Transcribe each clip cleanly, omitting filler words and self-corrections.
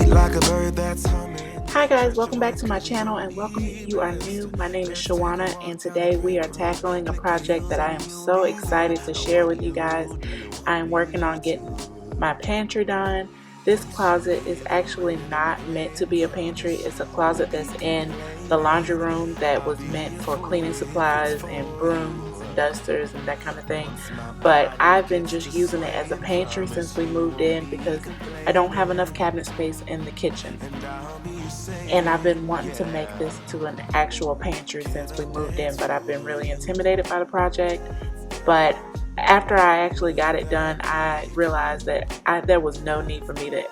like a bird that's humming. Hi guys, welcome back to my channel, and welcome if you are new. My name is Shawana, and today we are tackling a project that I am so excited to share with you guys. I am working on getting my pantry done. This closet is actually not meant to be a pantry. It's a closet that's in the laundry room that was meant for cleaning supplies and brooms and dusters and that kind of thing. But I've been just using it as a pantry since we moved in because I don't have enough cabinet space in the kitchen. And I've been wanting to make this to an actual pantry since we moved in, but I've been really intimidated by the project. But after I actually got it done, I realized that there was no need for me to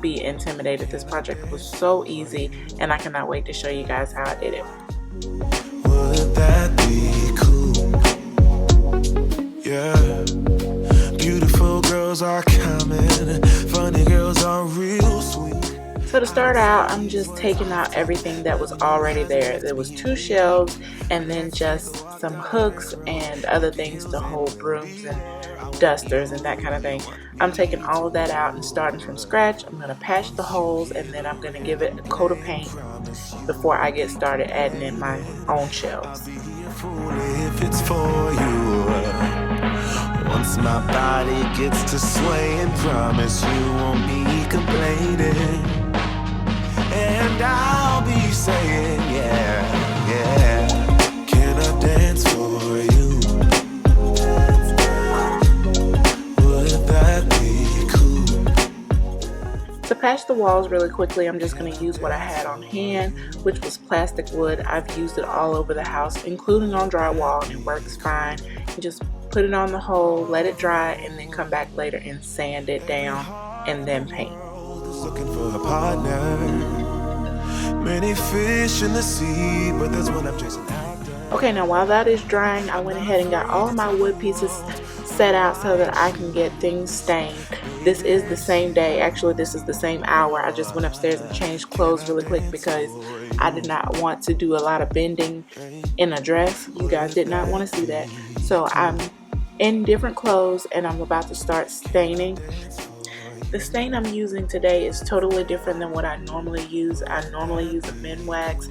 be intimidated. This project was so easy, and I cannot wait to show you guys how I did it. Would that be cool? Yeah. Beautiful girls are coming, funny girls are real sweet. So to start out, I'm just taking out everything that was already there. There was 2 shelves and then just some hooks and other things to hold brooms and dusters and that kind of thing. I'm taking all of that out and starting from scratch. I'm going to patch the holes, and then I'm going to give it a coat of paint before I get started adding in my own shelves. If it's for you, once my body gets to swaying, promise you won't be complaining. And I'll be saying, yeah, yeah. Can I dance for you? Would that be cool? To patch the walls really quickly, I'm just going to use what I had on hand, which was plastic wood. I've used it all over the house, including on drywall, and it works fine. You just put it on the hole, let it dry, and then come back later and sand it down and then paint. Looking for a partner. Many fish in the sea, but there's one I'm chasing after. Okay, now while that is drying, I went ahead and got all of my wood pieces set out so that I can get things stained. This is the same day. Actually, this is the same hour. I just went upstairs and changed clothes really quick because I did not want to do a lot of bending in a dress. You guys did not want to see that. So I'm in different clothes and I'm about to start staining. The stain I'm using today is totally different than what I normally use. I normally use a men wax,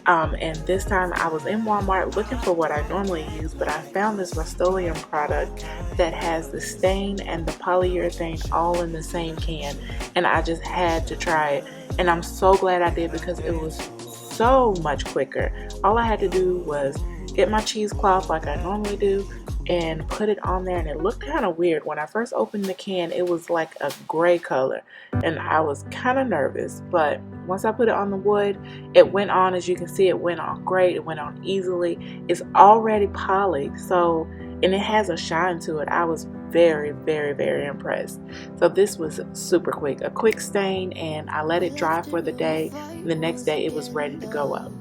and this time I was in Walmart looking for what I normally use, but I found this Rust-Oleum product that has the stain and the polyurethane all in the same can, and I just had to try it, and I'm so glad I did because it was so much quicker. All I had to do was get my cheesecloth like I normally do and put it on there, and it looked kind of weird. When I first opened the can, it was like a gray color and I was kind of nervous, but once I put it on the wood, it went on. As you can see, it went on great. It went on easily. It's already polished, so, and it has a shine to it. I was very, very, very impressed. So this was super quick, a quick stain, and I let it dry for the day, and the next day it was ready to go up.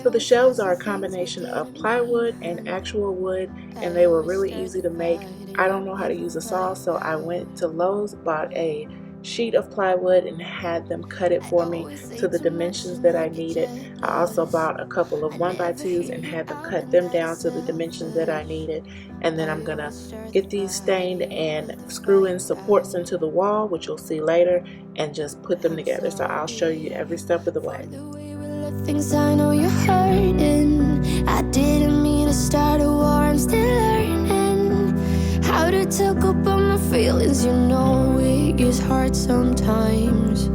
So the shelves are a combination of plywood and actual wood, and they were really easy to make. I don't know how to use a saw, so I went to Lowe's, bought a sheet of plywood and had them cut it for me to the dimensions that I needed. I also bought a couple of 1x2s and had them cut them down to the dimensions that I needed. And then I'm gonna get these stained and screw in supports into the wall, which you'll see later, and just put them together. So I'll show you every step of the way. Things I know you're hurting. I didn't mean to start a war, I'm still learning how to talk about my feelings. You know it is hard sometimes.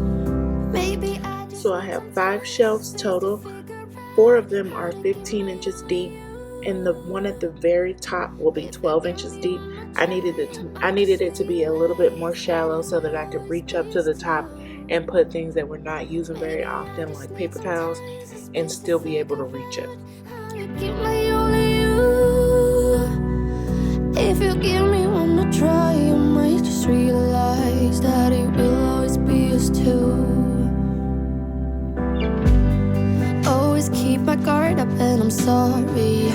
Maybe So I have 5 shelves total. 4 of them are 15 inches deep, and the one at the very top will be 12 inches deep. I needed it to be a little bit more shallow so that I could reach up to the top and put things that we're not using very often, like paper towels, and still be able to reach it. If you give me one to try, you might just realize that it will always be us two. Always keep my guard up, and I'm sorry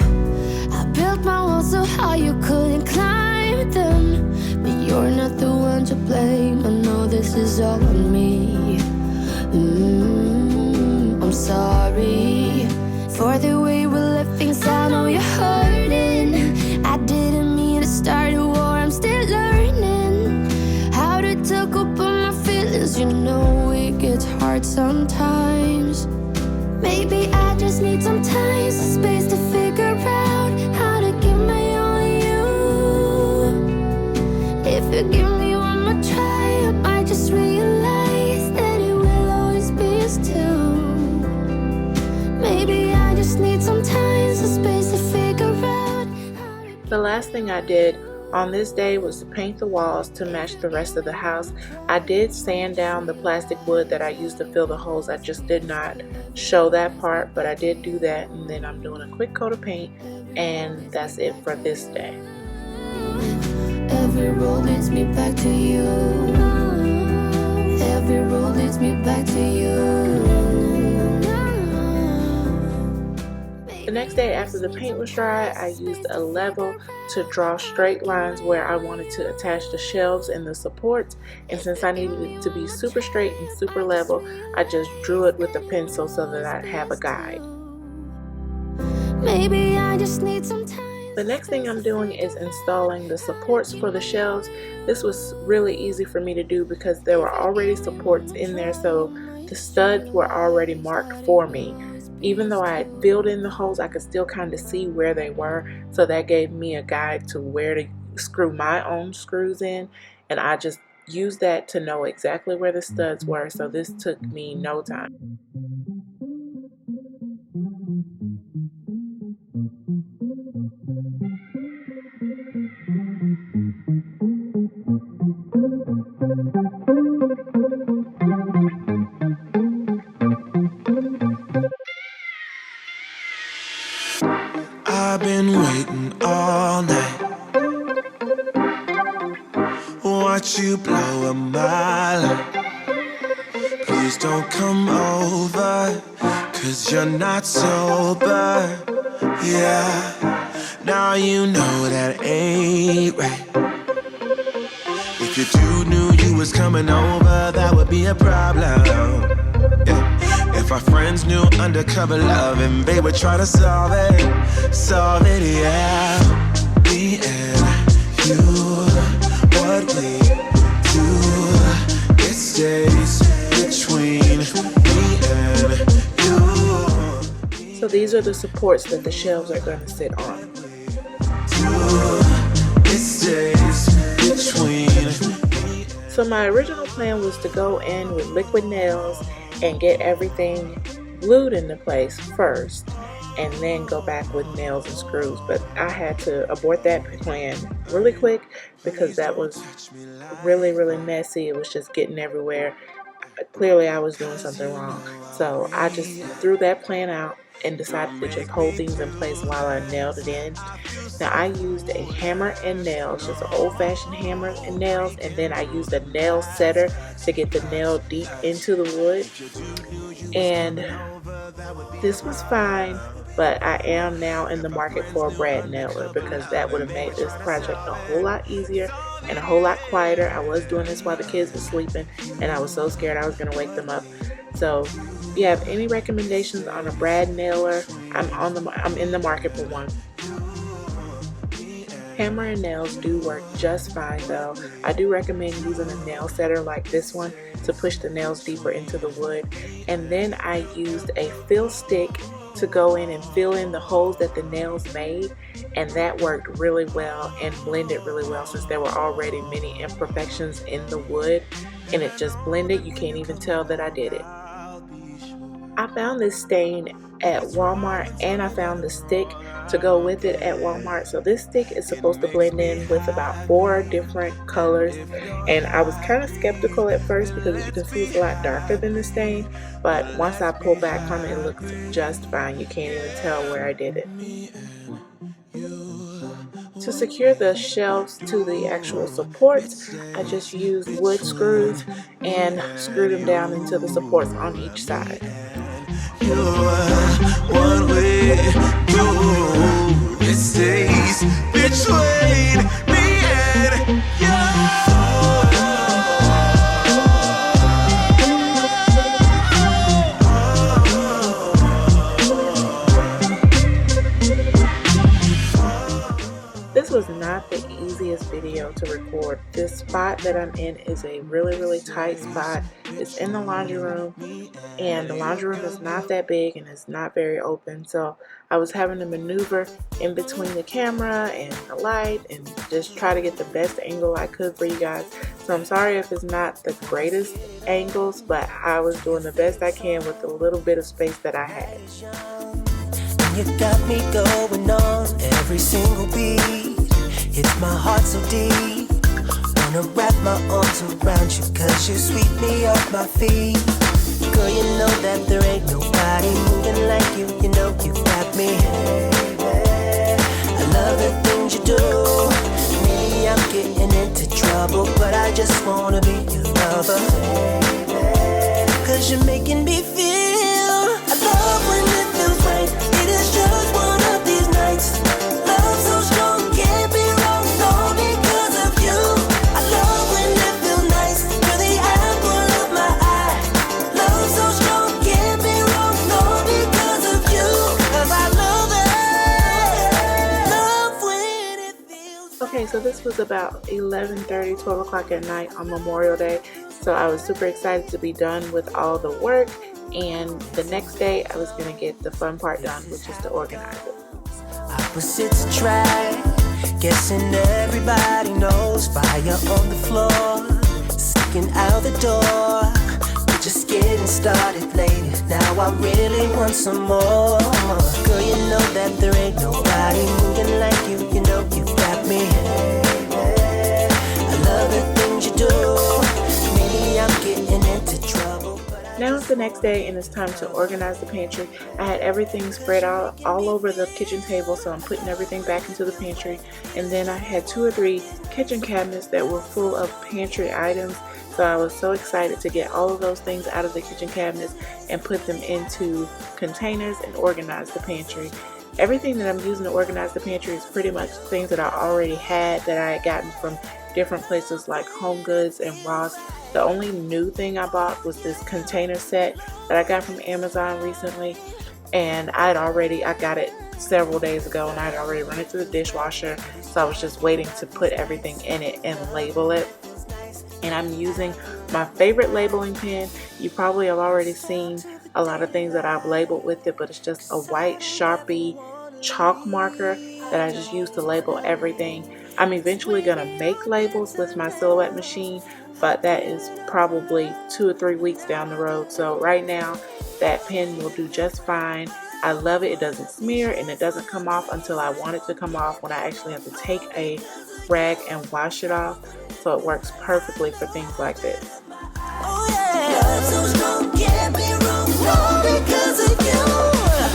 I built my walls so high you couldn't climb them. But you're not the one to blame. I know this is all on me. I'm sorry for the way we left things. I know you're hurting. I didn't mean to start a war. I'm still learning how to talk about my feelings. You know it gets hard sometimes. Maybe I just need some time, some space to figure out how to give my all to you. If you give me one more try, I might just realize that it will always be us two. Maybe I just need some time, some space to figure out how to... The last thing I did on this day was to paint the walls to match the rest of the house. I did sand down the plastic wood that I used to fill the holes. I just did not show that part, but I did do that, and then I'm doing a quick coat of paint, and that's it for this day. Every road leads me back to you. Every road leads me back to you. The next day after the paint was dry, I used a level to draw straight lines where I wanted to attach the shelves and the supports, and since I needed it to be super straight and super level, I just drew it with a pencil so that I'd have a guide. Maybe I just need some time. The next thing I'm doing is installing the supports for the shelves. This was really easy for me to do because there were already supports in there, so the studs were already marked for me. Even though I had filled in the holes, I could still kind of see where they were, so that gave me a guide to where to screw my own screws in, and I just used that to know exactly where the studs were, so this took me no time. I've been waiting all night. Watch you blow a mile. Please don't come over, 'cause you're not sober. Yeah, now you know that ain't right. If you two knew you was coming over, that would be a problem. Yeah. If our friends knew undercover loving, they would try to solve it, yeah. Me and you, what we do, it stays between me and you. So these are the supports that the shelves are going to sit on. It stays between. So my original plan was to go in with liquid nails and get everything glued into place first, and then go back with nails and screws, but I had to abort that plan really quick because that was really messy. It was just getting everywhere. Clearly I was doing something wrong, so I just threw that plan out and decided to just hold things in place while I nailed it in. Now I used a hammer and nails, just an old-fashioned hammer and nails, and then I used a nail setter to get the nail deep into the wood, and this was fine, but I am now in the market for a brad nailer because that would have made this project a whole lot easier and a whole lot quieter. I was doing this while the kids were sleeping, and I was so scared I was going to wake them up. So if you have any recommendations on a brad nailer, I'm in the market for one. Hammer and nails do work just fine though. I do recommend using a nail setter like this one to push the nails deeper into the wood. And then I used a fill stick to go in and fill in the holes that the nails made, and that worked really well and blended really well since there were already many imperfections in the wood, and it just blended. You can't even tell that I did it. I found this stain at Walmart, and I found the stick to go with it at Walmart. So this stick is supposed to blend in with about 4 different colors, and I was kind of skeptical at first because as you can see it's a lot darker than the stain, but once I pull back from it, it looks just fine. You can't even tell where I did it. To secure the shelves to the actual supports, I just used wood screws and screwed them down into the supports on each side. What we do, it stays between me and you. This was not the easiest video want to record. This spot that I'm in is a really tight spot. It's in the laundry room, and the laundry room is not that big and it's not very open, so I was having to maneuver in between the camera and the light and just try to get the best angle I could for you guys. So I'm sorry if it's not the greatest angles, but I was doing the best I can with the little bit of space that I had. You got me going on every single beat. It's my heart so deep. Wanna wrap my arms around you, cause you sweep me off my feet. Girl, you know that there ain't nobody moving like you. You know you got me. I love the things you do. Maybe I'm getting into trouble, but I just wanna be your lover. Cause you're making me feel. I love when it feels right. It is just one of these nights. Love so strong, can't be wrong. All because of you. I love when it feels nice. You're the apple of my eye. Love so strong, can't be wrong. All because of you. Cause I love it. Love when it feels. Okay, so this was about 11:30, 12 o'clock at night on Memorial Day. So I was super excited to be done with all the work, and the next day I was going to get the fun part done, which is to organize it. Opposites attract, guessing everybody knows. Fire on the floor, sticking out the door. We're just getting started, lady. Now I really want some more. Girl, you know that there ain't nobody moving like you. You know you got me. I love the things you do. Maybe I'm getting into trouble. Now it's the next day and it's time to organize the pantry. I had everything spread out all over the kitchen table, so I'm putting everything back into the pantry. And then I had 2 or 3 kitchen cabinets that were full of pantry items. So I was so excited to get all of those things out of the kitchen cabinets and put them into containers and organize the pantry. Everything that I'm using to organize the pantry is pretty much things that I already had that I had gotten from different places like Home Goods and Ross. The only new thing I bought was this container set that I got from Amazon recently, and I got it several days ago and I had already run it through the dishwasher, so I was just waiting to put everything in it and label it. And I'm using my favorite labeling pen. You probably have already seen a lot of things that I've labeled with it, but it's just a white Sharpie chalk marker that I just use to label everything. I'm eventually going to make labels with my Silhouette machine, but that is probably 2 or 3 weeks down the road. So right now, that pen will do just fine. I love it. It doesn't smear and it doesn't come off until I want it to come off, when I actually have to take a rag and wash it off. So it works perfectly for things like this. Oh yeah. Love so strong, can't be wrong. All because of you.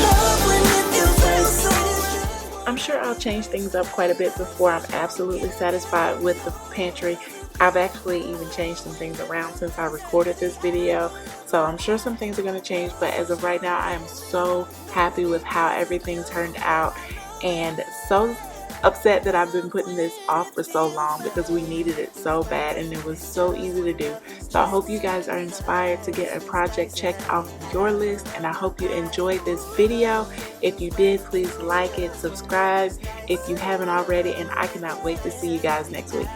Love when it feels real, so I'm sure I'll change things up quite a bit before I'm absolutely satisfied with the pantry. I've actually even changed some things around since I recorded this video, so I'm sure some things are going to change, but as of right now I am so happy with how everything turned out, and so upset that I've been putting this off for so long because we needed it so bad and it was so easy to do. So I hope you guys are inspired to get a project checked off your list, and I hope you enjoyed this video. If you did, please like it, subscribe if you haven't already, and I cannot wait to see you guys next week.